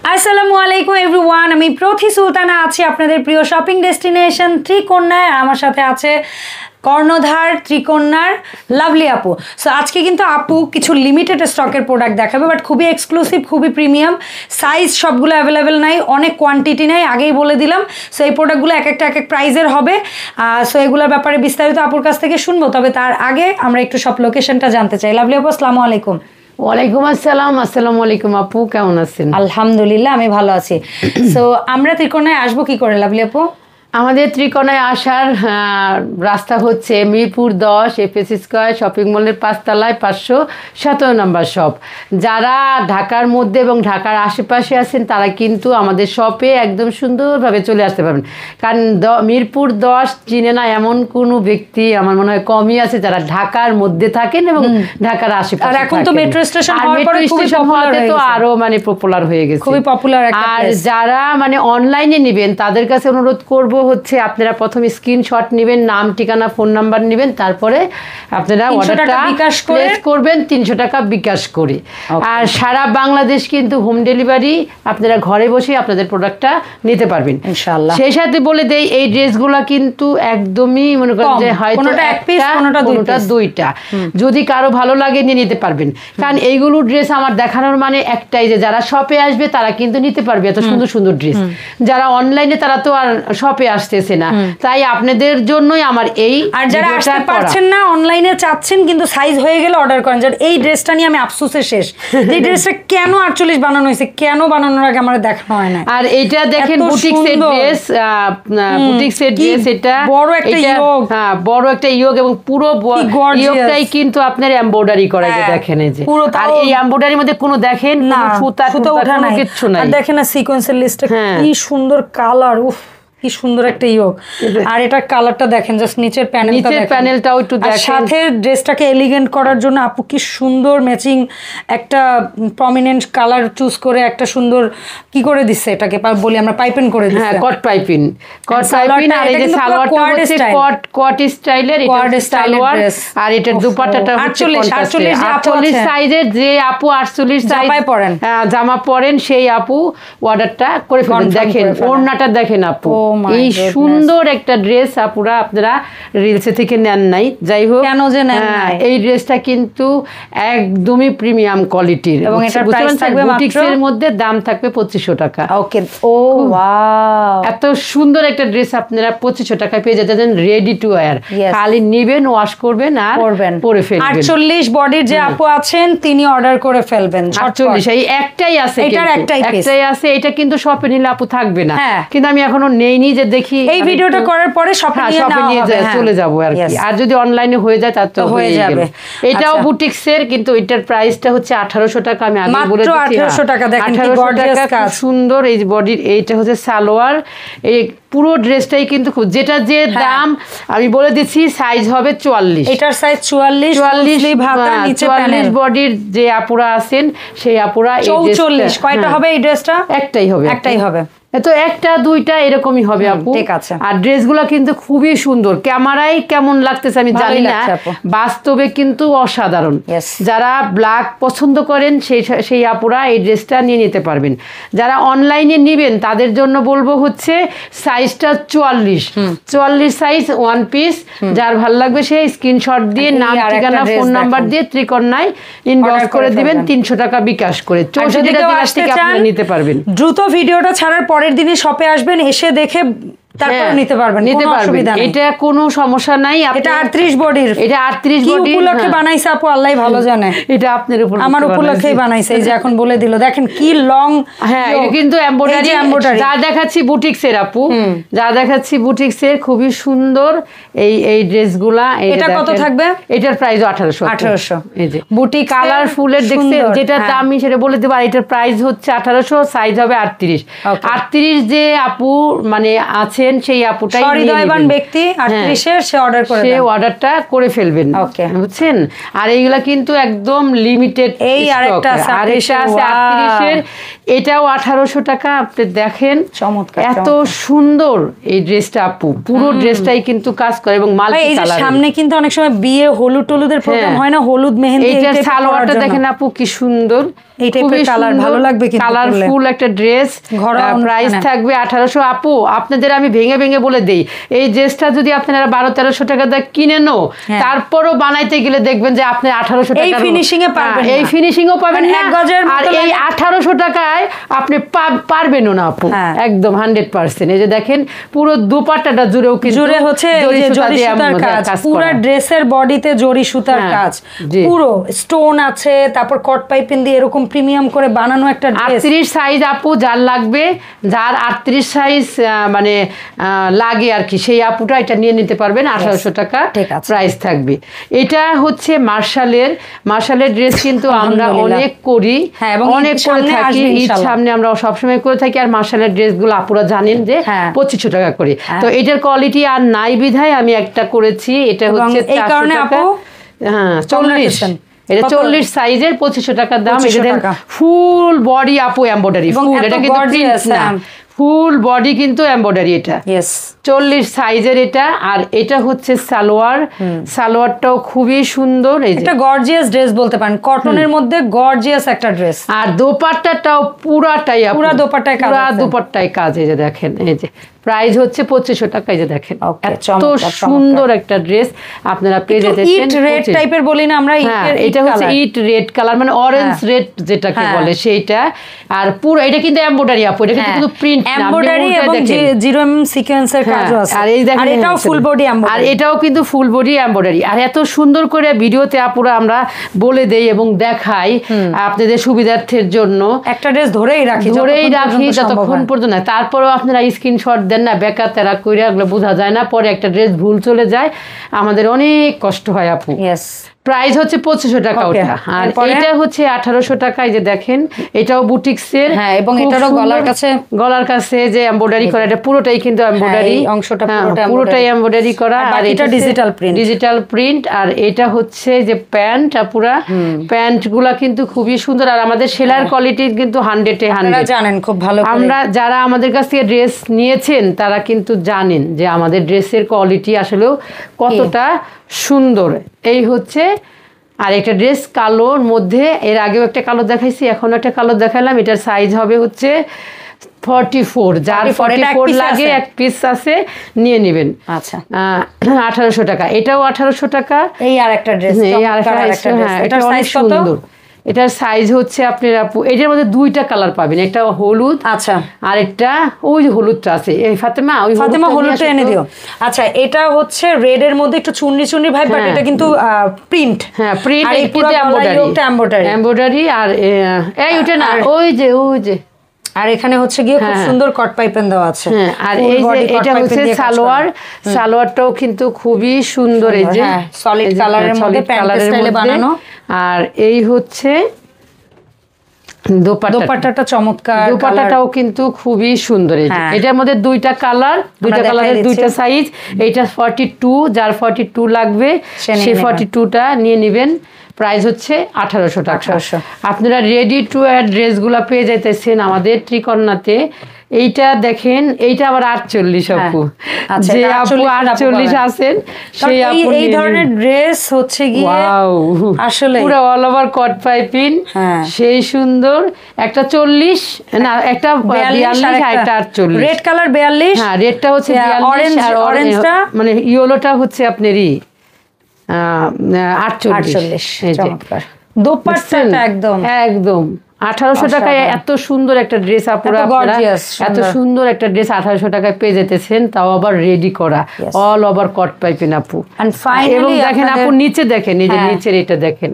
আসসালামু আলাইকুম এভরিওয়ান, আমি প্রথি সুলতানা আছি আপনাদের প্রিয় শপিং ডেস্টিনেশন ত্রিকন্যায়। আর আমার সাথে আছে কর্ণধার ত্রিকন্যার লাভলি আপু। সো আজকে কিন্তু আপু কিছু লিমিটেড স্টকের প্রোডাক্ট দেখাবে, বাট খুবই এক্সক্লুসিভ, খুবই প্রিমিয়াম। সাইজ সবগুলো অ্যাভেলেবেল নাই, অনেক কোয়ান্টিটি নাই, আগেই বলে দিলাম। সো এই প্রোডাক্টগুলো এক একটা এক এক প্রাইজের হবে। সো এগুলোর ব্যাপারে বিস্তারিত আপুর কাছ থেকে শুনবো, তবে তার আগে আমরা একটু সব লোকেশনটা জানতে চাই। লাভলি আপু, আসসালামু আলাইকুম। ওয়ালাইকুম আসসালাম। আসসালামু আলাইকুম আপু, কেমন আছেন? আলহামদুলিল্লাহ, আমি ভালো আছি। সো আমরা ত্রিকোণায় আসবো কি করে লাভলি আপু? আমাদের ত্রিকোণায় আসার রাস্তা হচ্ছে মিরপুর 10 এফএস স্কয়ার শপিং মলের 5 তলায় 517 নম্বর শপ। যারা ঢাকার মধ্যে এবং ঢাকার আশেপাশে আছেন তারা কিন্তু আমাদের শপে একদম সুন্দরভাবে চলে আসতে পারবেন, কারণ মিরপুর 10 চিনে না এমন কোনো ব্যক্তি আমার মনে হয় কমই আছে যারা ঢাকার মধ্যে থাকেন এবং ঢাকার আশেপাশে। আর এখন তো মেট্রো স্টেশন হওয়ার পরে খুবই পপুলার তো আরো মানে পপুলার হয়ে গেছে, খুবই পপুলার একটা আর প্লেস। যারা মানে অনলাইনে নেবেন তাদের কাছে অনুরোধ করব হচ্ছে আপনারা প্রথমে স্ক্রিনশট নেবেন, নাম ঠিকানা ফোন নাম্বার নেবেন, তারপরে আপনারা অর্ডারটা প্লেস করবেন 300 টাকা বিকাশ করে। আর সারা বাংলাদেশ কিন্তু হোম ডেলিভারি, আপনারা ঘরে বসে আপনাদের প্রোডাক্টটা নিতে পারবেন ইনশাআল্লাহ। সেই সাথে বলে দেই এই ড্রেসগুলো কিন্তু একদমই মনে করেন যে হয়তো কোনোটা দুইটা, যদি কারো ভালো লাগে নিয়ে নিতে পারবেন। কারণ এইগুলো ড্রেস আমার দেখানোর মানে একটাই যে যারা শপে আসবে তারা কিন্তু নিতে পারবে এত সুন্দর সুন্দর ড্রেস। যারা অনলাইনে তারা তো আর শপে আসতেছে না, তাই আপনাদের জন্যই আমার এই। আর যারা আসতে পারছেন না, অনলাইনে চাচ্ছেন কিন্তু সাইজ হয়ে গেলে অর্ডার করেন। যার এই ড্রেসটা নিয়ে আমি আফসোসে শেষ, এই ড্রেসটা কেন 48 বানানো হয়েছে, কেন বানানোর আগে আমার দেখানো হয় না। আর এইটা দেখেন বুটিক্সের ড্রেস, বুটিক্সের ড্রেস, এটা বড় একটা ইয়োগ, হ্যাঁ বড় একটা ইয়োগ এবং পুরো ইয়োগটাই কিন্তু আপনার এমব্রয়ডারি করা, এই যে দেখেন এই যে। আর এই এমব্রয়ডারির মধ্যে কোনো দেখেন না সুতা ওঠা নাই, কিচ্ছু নাই। আর দেখেন না সিকোয়েন্সের লিস্টে কি সুন্দর কালার, উফ কি সুন্দর একটা ইয়োগ। আর এটা কালারটা দেখেন, জাস্ট নিচের প্যানেলটাও একটু দেখেন। সাথে ড্রেসটাকে এলিগেন্ট করার জন্য আপু কি সুন্দর ম্যাচিং একটা প্রমিনেন্ট কালার চুজ করে একটা সুন্দর কি করে দিচ্ছে, এটাকে বলি আমরা পাইপিং করে দিচ্ছে। হ্যাঁ, কট পাইপিং, কট পাইপিং। আর এই যে সালোয়ারটা হচ্ছে কট স্টাইলের, এটা সালোয়ার। আর এটার দুপাট্টাটা হচ্ছে 48 সাইজের। যে আপু 48 সাইজ জামা পরেন সেই আপু অর্ডারটা করে ফেলেন। দেখেন ওড়নাটা দেখেন আপু, এই সুন্দর একটা ড্রেস আপুরা আপনারা রিলসে থেকে নেন নাই, যাই হোক কেন যে নেন নাই। এই ড্রেসটা কিন্তু একদমই প্রিমিয়াম কোয়ালিটির এবং এটার প্রাইস থাকবে বুটিক্সের মধ্যে, দাম থাকবে 2500 টাকা। ওকে, ও ওয়াও, এত সুন্দর একটা ড্রেস আপনারা 2500 টাকায় পেয়ে যাচ্ছেন, রেডি টু ওয়্যার। খালি নেবেন, ওয়াশ করবেন আর পরে ফেলবেন। 48 বডির যে আপু আছেন তিনি অর্ডার করে ফেলবেন। 48 এই একটাই আছে, এটার একটাই আছে। এটা কিন্তু শপে নিলে আপু থাকবে না, কিন্তু আমি এখনো নেই নি যে দেখি এই ভিডিওটা করার পরে শপে নিয়ে চলে যাবো আর কি। আর যদি অনলাইনে হয়ে যায় তার তো হয়ে যাবে। এটাও বুটিক্সের, কিন্তু এটার প্রাইসটা হচ্ছে 1800 টাকা। আমি আগে বলে দিচ্ছি 1800 টাকা। দেখেন 1800 টাকা, খুব সুন্দর এই বডির। এইটা হচ্ছে সালোয়ার, এই পুরো ড্রেসটাই কিন্তু যেটা যে দাম আমি বলে দিচ্ছি, সাইজ হবে 44। এটার সাইজ 44 বডির যে আপুরা আছেন সেই আপুরা 44। কয়টা হবে এই ড্রেসটা? একটাই হবে। তো একটা দুইটা এরকমই হবে আপু। ঠিক আছে। আর ড্রেসগুলো কিন্তু খুবই সুন্দর, ক্যামেরায় কেমন লাগতেছে আমি জানি না, বাস্তবে কিন্তু অসাধারণ। যারা ব্ল্যাক পছন্দ করেন সেই আপুরা এই ড্রেসটা নিয়ে নিতে পারবেন। যারা অনলাইনে নেবেন তাদের জন্য বলবো হচ্ছে সাইজটা 44 সাইজ, ওয়ান পিস। যার ভালো লাগবে সেই স্ক্রিনশট দিয়ে নাম ঠিকানা ফোন নাম্বার দিয়ে ত্রিকন্যায় ইনবক্স করে দিবেন 300 টাকা বিকাশ করে। 64 জেলা থেকে আপনারা নিতে পারবেন। দ্রুত ভিডিওটা ছাড়ার পরের দিনই শপে আসবেন, এসে দেখে তারপর নিতে পারবেন। এটা কোনো সমস্যা নাই। এটা 38 বডির, এটা 38 বডি উপলক্ষে বানাইছে আপু, আল্লাহ ভালো জানে। এটা আপনার উপর, আমার উপলক্ষেই বানাইছে, এই যে এখন বলে দিল। দেখেন কি লং। হ্যাঁ, এটা কিন্তু এমব্রয়ডারি। যা দেখাচ্ছি বুটিক্সের আপু, যা দেখাচ্ছি বুটিক্সের, খুবই সুন্দর এই ড্রেসগুলা। এটা কত থাকবে? এটার প্রাইস 1800। এই যে বুটি কালারফুলের দেখছেন, যেটা দাম আমি সেটা বলে দেব। আর এটার প্রাইস হচ্ছে 1800, সাইজ হবে 38। যে আপু মানে আছে চাচ্ছেন সেই আপুটাই সহৃদয়বান ব্যক্তি 38 এর সে অর্ডার করে সে অর্ডারটা করে ফেলবেন, বুঝছেন। আর এইগুলা কিন্তু একদম লিমিটেড। এই আরেকটা আছে, আর এটা আছে 38 এর, এটাও 1800 টাকা। আপনি দেখেন চমৎকার, এত সুন্দর এই ড্রেসটা আপু, পুরো ড্রেসটাই কিন্তু কাজ করে এবং মাল্টি কালার। সামনে কিন্তু অনেক সময় বিয়ে হলুদ টলুদের প্রোগ্রাম হয় না, হলুদ মেহেন্দি, এইটার সালোয়ারটা দেখেন আপু কি সুন্দর, এই টাইপের কালার ভালো লাগবে কিন্তু, কালারফুল একটা ড্রেস। প্রাইস থাকবে 1800। আপু আপনাদের আমি ভেঙে ভেঙে বলে দেই, এই ড্রেসটা যদি আপনারা 1200-1300 টাকা দিয়ে কিনে নো, তারপরও বানাইতে গেলে দেখবেন যে আপনি 1800 টাকা এই ফিনিশিং এ পাবেন, এই ফিনিশিংও পাবেন না। আর এই 1800 টাকায় আপনি পারবেনও না আপু, একদম 100%। এই যে দেখেন পুরো দুপাট্টাটা জুড়েও কিন্তু জুড়ে হচ্ছে জরি সুতার কাজ, পুরো ড্রেসের বডিতে জরি সুতার কাজ, পুরো স্টোন আছে, তারপর কট পাইপিং দিয়ে এরকম প্রিমিয়াম করে বানানো একটা ড্রেস। 38 সাইজ আপু যার লাগবে, যার 38 সাইজ মানে লাগে আর কি, সেই আপুটা এটা নিয়ে নিতে পারবেন। 1800 টাকা প্রাইস থাকবে। এটা হচ্ছে মার্শালের ড্রেস কিন্তু আমরা অনেক করি, অনেক করে থাকি, ঈদ সামনে আমরা সবসময় করে থাকি। আর মার্শালের ড্রেসগুলো আপুরা জানেন যে 2500 টাকা করে। তো এটার কোয়ালিটি আর নাই বিধায় আমি একটা করেছি, এটা হচ্ছে 400 টাকা। হ্যাঁ 40, এটা 40 সাইজের 2500 টাকার দাম। এটা ফুল বডি আপু এমব্রয়ডারি, ফুল, এটা কিন্তু প্রিন্ট না, ফুল বডি কিন্তু এমব্রয়ডারি। এটা 40 সাইজের এটা। আর এটা হচ্ছে সালোয়ারটাও খুবই সুন্দর, এই যে একটা গর্জিয়াস ড্রেস বলতে পারেন, কটনের মধ্যে গর্জিয়াস একটা ড্রেস। আর দোপাট্টাটাও পুরাটাই পুরা দোপাট্টায় কাজ। এই যে দেখেন, এই যে প্রাইস হচ্ছে 2500 টাকা। এই যে দেখেন এত সুন্দর একটা ড্রেস আপনারা পেয়ে যেতেছেন। ইট রেড টাইপের বলি না আমরা, এটা হচ্ছে ইট রেড কালার, মানে অরেঞ্জ রেড যেটাকে বলে সেইটা। আর পুরো এটা কিন্তু এমব্রয়ডারি আপু, এটা কিন্তু প্রিন্ট না, এমব্রয়ডারি এবং 0mm সিকোয়েন্সের কাজও আছে। আর এই দেখেন, এটাও ফুল বডি এমব্রয়ডারি, আর এটাও কিন্তু ফুল বডি এমব্রয়ডারি। আর এত সুন্দর করে ভিডিওতে আপুরা আমরা বলে দেই এবং দেখাই আপনাদের সুবিধার্থের জন্য। একটা ড্রেস ধরেই রাখি যতক্ষণ পর্যন্ত না, তারপরেও আপনারা স্ক্রিনশট দেন না, বেকার তেরা কইরা এগুলো বোঝা যায় না, পরে একটা ড্রেস ভুল চলে যায়, আমাদের অনেক কষ্ট হয় আপু। প্রাইস হচ্ছে 2500 টাকা ওটা। আর এটা হচ্ছে 1800 টাকা। এই যে দেখেন এটাও বুটিক্সের, এবং এটারও গলার কাছে যে এমব্রয়ডারি করা, এটা পুরোটাই কিন্তু এমব্রয়ডারি, অংশটা পুরোটাই এমব্রয়ডারি করা। আর এটা ডিজিটাল প্রিন্ট। আর এটা হচ্ছে যে প্যান্ট, পুরা প্যান্টগুলা কিন্তু খুবই সুন্দর। আর আমাদের সেলার কোয়ালিটি কিন্তু 100-এ 100 জানেন খুব ভালো। আমরা যারা আমাদের কাছ থেকে ড্রেস নিয়েছেন তারা কিন্তু জানেন যে আমাদের ড্রেসের কোয়ালিটি আসলেও কতটা সুন্দর। এই হচ্ছে আর একটা ড্রেস কালোর মধ্যে, এর আগেও একটা কালো দেখাইছি, এখন একটা কালো দেখালাম। এটার সাইজ হবে হচ্ছে 44, যার 44 লাগে এক পিস আছে নিয়ে নেবেন। আচ্ছা 1800 টাকা। এটাও 1800 টাকা। এই আর একটা ড্রেস, এটার সাইজ সুন্দর। এটার সাইজ হচ্ছে আপনার আপু, এটার মধ্যে দুইটা কালার পাবেন, একটা হলুদ, আচ্ছা, আর একটা ওই হলুদটা আছে। এই ফাতেমা হলুদটা এনে দিও। আচ্ছা এটা হচ্ছে রেড এর মধ্যে একটু চুনরি ভাই, বাট এটা কিন্তু প্রিন্ট। হ্যাঁ প্রিন্ট, আর পুরো এমব্রয়ডারি। আর এই ওটা না, ওই যে আর এখানে হচ্ছে গিয়ে খুব সুন্দর কট পাইপেন দেওয়া আছে। আর এই যে এটা হচ্ছে সালোয়ারটাও কিন্তু খুবই সুন্দর, এই যে সলিড কালারের মধ্যে প্যান্ট স্টাইলে বানানো। আর এই হচ্ছে দোপাট্টাটা চমৎকার, দোপাট্টাটাও কিন্তু খুবই সুন্দর। এটার মধ্যে দুইটা কালারের দুইটা সাইজ। এইটা 42, যার 42 লাগবে সে 42টা নিয়ে নেবেন। প্রাইস হচ্ছে 1800 টাকা। আপনারা রেডি টু ওয়্যার ড্রেসগুলো পেয়ে যাইতেছেন আমাদের ত্রিকন্যাতে। এইটা দেখেন, এইটা আবার 48 আপু, যে আপু 48 আছেন সেই আপু এই ধরনের ড্রেস হচ্ছে গিয়ে আসলে পুরো অল ওভার কট পাইপিং, সেই সুন্দর। একটা 40 না, একটা 42 আর একটা 48। রেড কালার 42, হ্যাঁ রেডটা হচ্ছে 42 আর অরেঞ্জটা মানে ইয়েলোটা হচ্ছে আপনারই 48। চমৎকার দোপাট্টাটা একদম 1800 টাকায় এত সুন্দর একটা ড্রেস আপুরা, এত সুন্দর একটা ড্রেস 1800 টাকায় পেয়ে যেতেছেন, তাও আবার রেডি করা, অল ওভার কট পাইপিং আপু। এবং দেখেন আপু নিচে দেখেন, এই যে নিচের এটা দেখেন,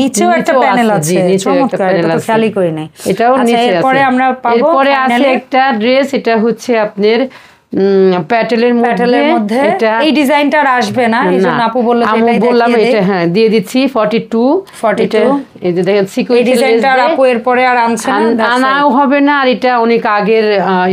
নিচেও একটা প্যানেল আছে, চমৎকার, এটা তো খেয়ালই করি নাই। এটাও নিচে আছে। এরপরে আমরা পাবো, এরপরে আছে একটা ড্রেস, এটা হচ্ছে আপনার প্যাটেলের মধ্যে এটা এই ডিজাইনটা আর আসবে না, এইজন্য আপু বলল যে এটাই বললাম, এটা হ্যাঁ দিয়ে দিচ্ছি 42 এই যে দেখেন সিকোয়েন্স ডিজাইনটা আপু এরপরে আর আনছে না, আনাও হবে না, আর এটা অনেক আগের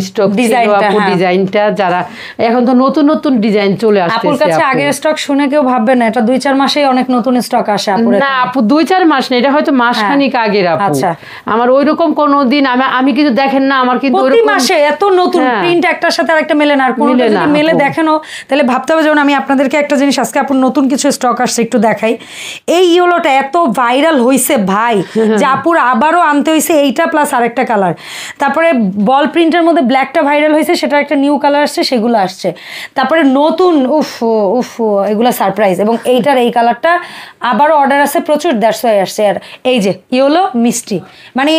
স্টক ছিল আপু ডিজাইনটা। যারা এখন তো নতুন নতুন ডিজাইন চলে আসছে আপুর কাছে আগের স্টক শুনে কেউ ভাববে না এটা 2-4 মাসেই অনেক নতুন স্টক আসে আপুর। না আপু 2-4 মাস না, এটা হয়তো মাসখানেক আগের আপু। আচ্ছা আমার ওইরকম কোনোদিন আমি কিন্তু দেখেন না আমার কিন্তু প্রতি মাসে এত নতুন প্রিন্ট একটার সাথে আরেকটা মেলে না, আর কোনোটা যদি মেলে দেখেনও তাহলে ভাবতে হবে। যেমন আমি আপনাদেরকে একটা জিনিস আজকে আপুর নতুন কিছু স্টক আসছে একটু দেখাই। এই ইয়েলোটা এত ভাইরাল হইছে ভাই যে আপুর আবারও আনতে হয়েছে এইটা প্লাস আরেকটা কালার। তারপরে বল প্রিন্টের মধ্যে ব্ল্যাকটা ভাইরাল হয়েছে, সেটা একটা নিউ কালার আসছে, সেগুলো আসছে। তারপরে নতুন এগুলো সারপ্রাইজ, এবং এইটার এই কালারটা আবারও অর্ডার আছে প্রচুর, দ্যাটস ওয়াই আসছে। আর এই যে ইয়েলো মিষ্টি, মানে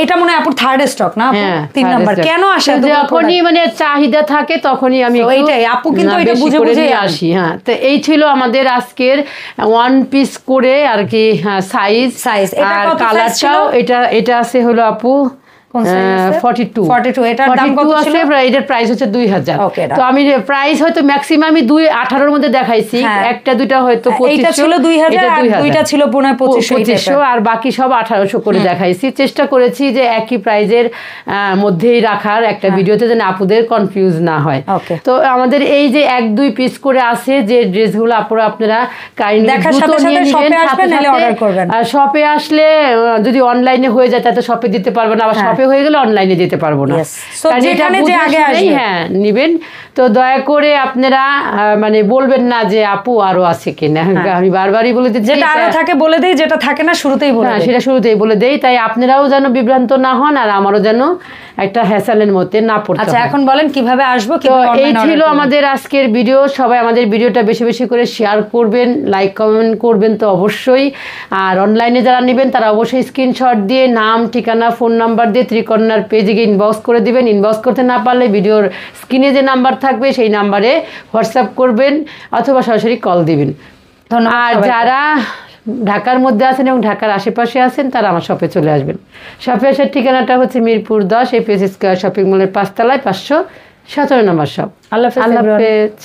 এটা মনে হয় আপুর থার্ড স্টক না, 3 নাম্বার কেন আসে? যখনই মানে চাহিদা থাকে তখনই আমি এইটাই আপু কিন্তু এটা বুঝে বুঝে আসি। হ্যাঁ, তো এই ছিল আমাদের আজকের ওয়ান পিস করে আর কি সাইজ। আর কালারটাও এটা আছে হলো আপু 42 এটার দাম কত ছিল? এটার প্রাইস হচ্ছে 2000। তো আমি প্রাইস হয়তো ম্যাক্সিমাম আমি 2-18 এর মধ্যে দেখাইছি, একটা দুইটা হয়তো 2500, এটা ছিল 2000 আর দুইটা ছিল 2500 আর বাকি সব 1800 করে দেখাইছি। চেষ্টা করেছি যে একই প্রাইজের মধ্যেই রাখার একটা ভিডিওতে, যেন আপুদের কনফিউজ না হয়। তো আমাদের এই যে 1-2 পিস করে আছে যে ড্রেসগুলো আপনারা কাইন্ডলি দ্রুত নিয়ে নেবেন। আর শপে আসলে যদি অনলাইনে হয়ে যায় তাতে শপে দিতে পারবেন, আবার শপে হয়ে গেলে অনলাইনে দিতে পারবো না, হ্যাঁ নিবেন। তো দয়া করে আপনারা মানে বলবেন না যে আপু আরো আছে কিনা, আমি বারবারই বলে দিচ্ছি, যেটা আরো থাকে বলে দেই, যেটা থাকে না শুরুতেই বলে দেই, সেটা শুরুতেই বলে দেই। তাই আপনারাও যেন বিভ্রান্ত না হন, আর আমারও যেন একটা হ্যাসেলের মধ্যে না পড়তে। আচ্ছা এখন বলেন কিভাবে আসবো? এই ছিল আমাদের আজকের ভিডিও। সবাই আমাদের ভিডিওটা বেশি বেশি করে শেয়ার করবেন, লাইক কমেন্ট করবেন তো অবশ্যই। আর অনলাইনে যারা নেবেন তারা অবশ্যই স্ক্রিনশট দিয়ে নাম, ঠিকানা, ফোন নাম্বার দিয়ে ত্রিকন্যার পেজে গিয়ে ইনবক্স করে দিবেন। ইনবক্স করতে না পারলে ভিডিওর স্ক্রিনে যে নাম্বার থাকবে সেই নাম্বারে হোয়াটসঅ্যাপ করবেন অথবা সরাসরি কল দিবেন। আর যারা ঢাকার মধ্যে আছেন এবং ঢাকার আশেপাশে আছেন তারা আমার শপে চলে আসবেন। শপে আসার ঠিকানাটা হচ্ছে মিরপুর 10 এপিএস স্কয়ার শপিং মলের 5 তলায় 517 নম্বর শপ। আল্লাহ হাফেজ।